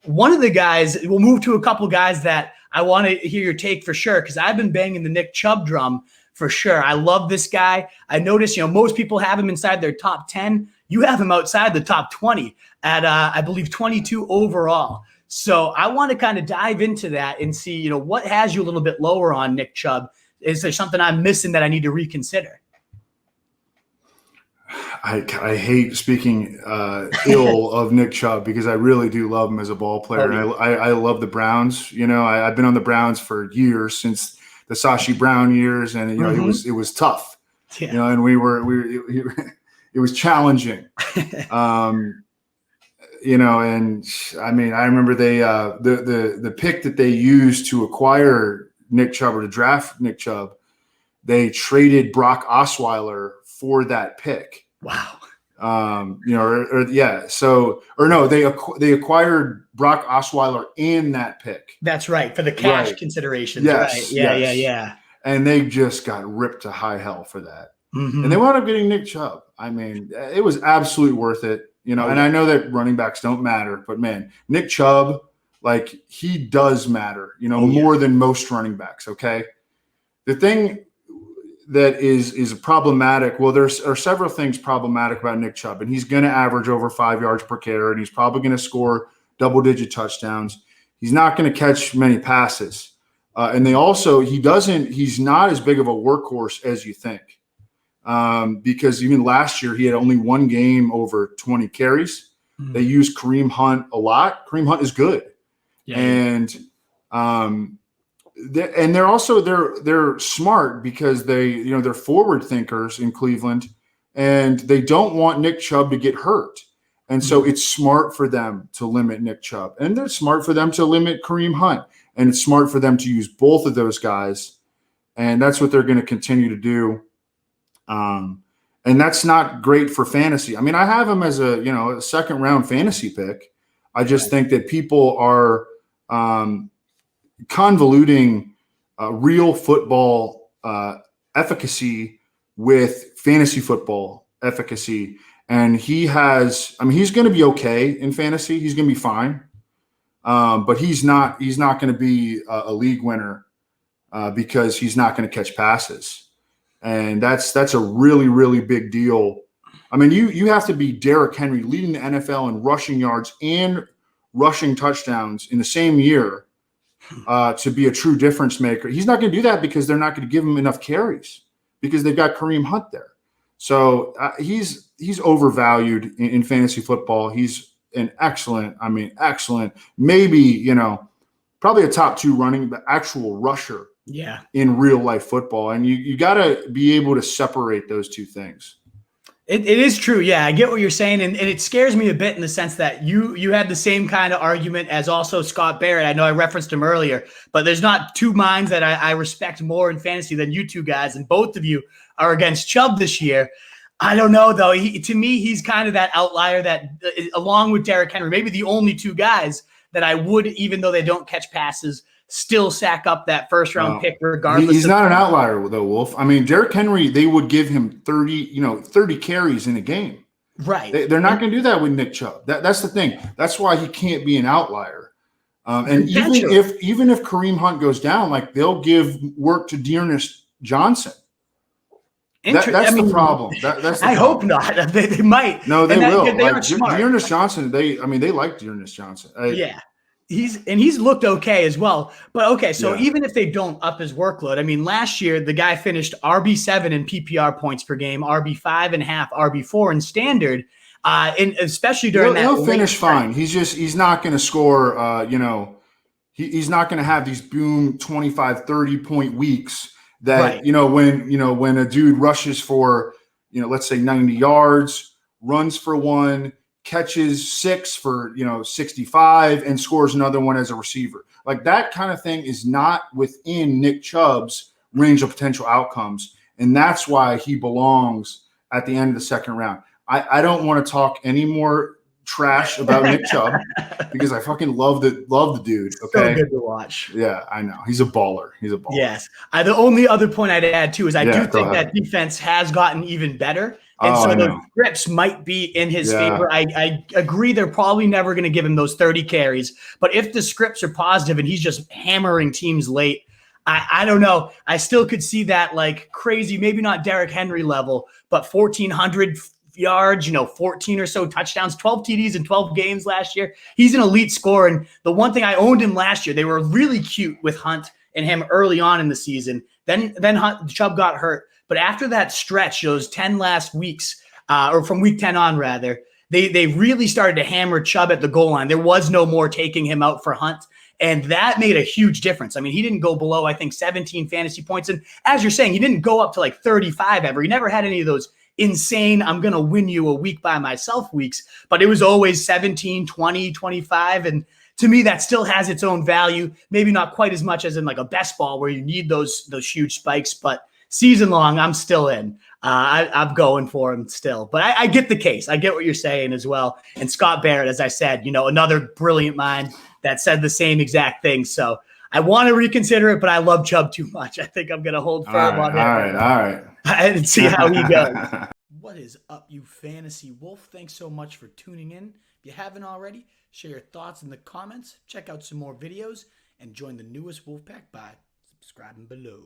one of the guys, we'll move to a couple guys that I want to hear your take for sure, because I've been banging the Nick Chubb drum for sure. I love this guy. I noticed, most people have him inside their top 10. You have him outside the top 20 at, I believe, 22 overall. So I want to kind of dive into that and see, what has you a little bit lower on Nick Chubb? Is there something I'm missing that I need to reconsider? I hate speaking ill of Nick Chubb because I really do love him as a ball player. Oh, yeah. I love the Browns. I've been on the Browns for years, since the Sashi Brown years, and it was tough. Yeah. And it was challenging. And I mean, I remember the pick that they used to acquire Nick Chubb, or to draft Nick Chubb, they traded Brock Osweiler for that pick. Wow. They acquired Brock Osweiler in that pick. That's right, for the cash considerations. Yes, right. yes. Yeah. And they just got ripped to high hell for that. Mm-hmm. And they wound up getting Nick Chubb. I mean, it was absolutely worth it. And I know that running backs don't matter, but man, Nick Chubb, he does matter, more than most running backs. Okay. The thing that is problematic. Well, there are several things problematic about Nick Chubb, and he's going to average over 5 yards per carry, and he's probably going to score double-digit touchdowns. He's not going to catch many passes. And he's not as big of a workhorse as you think. Because even last year, he had only one game over 20 carries. Mm-hmm. They use Kareem Hunt a lot. Kareem Hunt is good. Yeah. And they're also they're smart, because they're forward thinkers in Cleveland, and they don't want Nick Chubb to get hurt. And so it's smart for them to limit Nick Chubb, and they're smart for them to limit Kareem Hunt, and it's smart for them to use both of those guys. And that's what they're going to continue to do. And that's not great for fantasy. I mean, I have him as a second round fantasy pick. I just think that people are convoluting real football efficacy with fantasy football efficacy. And he's going to be okay in fantasy. He's going to be fine. But he's not going to be a league winner because he's not going to catch passes. And that's a really, really big deal. I mean, you have to be Derrick Henry, leading the NFL in rushing yards and rushing touchdowns in the same year, to be a true difference maker. He's not going to do that because they're not going to give him enough carries, because they've got Kareem Hunt there. So he's overvalued in fantasy football. He's an excellent, maybe, probably a top 2 running, but actual rusher in real life football. And you got to be able to separate those two things. It is true. Yeah, I get what you're saying. And it scares me a bit in the sense that you had the same kind of argument as also Scott Barrett. I know I referenced him earlier, but there's not two minds that I respect more in fantasy than you two guys. And both of you are against Chubb this year. I don't know, though. To me, he's kind of that outlier that, along with Derrick Henry, maybe the only two guys that I would, even though they don't catch passes, still sack up that first round pick regardless. He's not an outlier, though, Wolf. I mean, Derrick Henry, they would give him 30 carries in a game. Right. They're not going to do that with Nick Chubb. That's the thing. That's why he can't be an outlier. And even if Kareem Hunt goes down, they'll give work to Dearness Johnson. That's the problem. I hope not. They might. No, they will. They are smart. Dearness Johnson, they like Dearness Johnson. He's looked okay as well. But okay, so even if they don't up his workload, I mean, last year the guy finished RB7 in PPR points per game, RB5.5, RB4 in standard, and especially during he'll finish fine. He's not going to score. He's not going to have these boom 25, 30-point weeks that when a dude rushes for let's say 90 yards, runs for 1. Catches 6 for 65 and scores another one as a receiver. That kind of thing is not within Nick Chubb's range of potential outcomes, and that's why he belongs at the end of the second round. I don't want to talk any more trash about Nick Chubb because I fucking love the dude. Okay, so good to watch. Yeah, I know he's a baller. Yes. The only other point I'd add too is I do think that defense has gotten even better. And Oh, so I those know. scripts might be in his Yeah. favor. I agree they're probably never going to give him those 30 carries. But if the scripts are positive and he's just hammering teams late, I don't know. I still could see that like crazy, maybe not Derrick Henry level, but 1,400 yards, 14 or so touchdowns, 12 TDs in 12 games last year. He's an elite scorer. And the one thing I owned him last year, they were really cute with Hunt and him early on in the season. Then Chubb got hurt. But after that stretch, those 10 last weeks, or from week 10 on, rather, they really started to hammer Chubb at the goal line. There was no more taking him out for Hunt. And that made a huge difference. I mean, he didn't go below, I think, 17 fantasy points. And as you're saying, he didn't go up to like 35 ever. He never had any of those insane, I'm going to win you a week by myself weeks. But it was always 17, 20, 25. And to me, that still has its own value. Maybe not quite as much as in like a best ball where you need those huge spikes. But season long, I'm still in. I'm going for him still. But I get the case. I get what you're saying as well. And Scott Barrett, as I said, another brilliant mind that said the same exact thing. So I want to reconsider it, but I love Chubb too much. I think I'm going to hold firm on it. All right. And see how he goes. What is up, you fantasy wolf? Thanks so much for tuning in. If you haven't already, share your thoughts in the comments, check out some more videos, and join the newest Wolfpack by subscribing below.